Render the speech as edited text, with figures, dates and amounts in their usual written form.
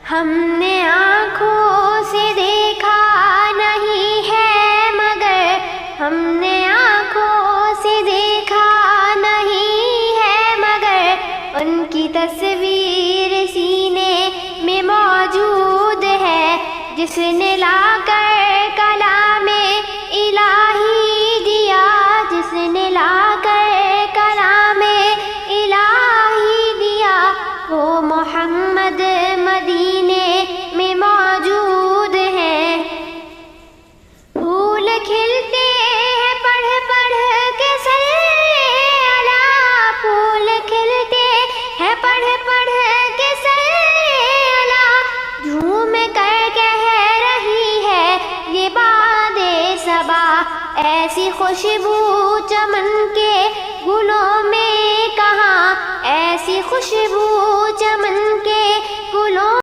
ہم نے آنکھوں سے دیکھا نہیں ہے مگر ہم نے آنکھوں سے دیکھا نہیں ہے مگر ان کی تصویر سینے میں موجود ہے، جس نے لا کر کلام الہی دیا، جس نے لا کر کلام الہی دیا، وہ محمد مدینے میں موجود ہیں۔ پھول کھلتے ہیں پڑھ پڑھ کے صلی اللہ، پھول کھلتے ہیں پڑھ پڑھ کے صلی اللہ، جھوم کر کہہ رہی ہے یہ باد صبا، ایسی خوشبو چمن کے گلوں میں کہاں، ایسی خوشبو چمن کے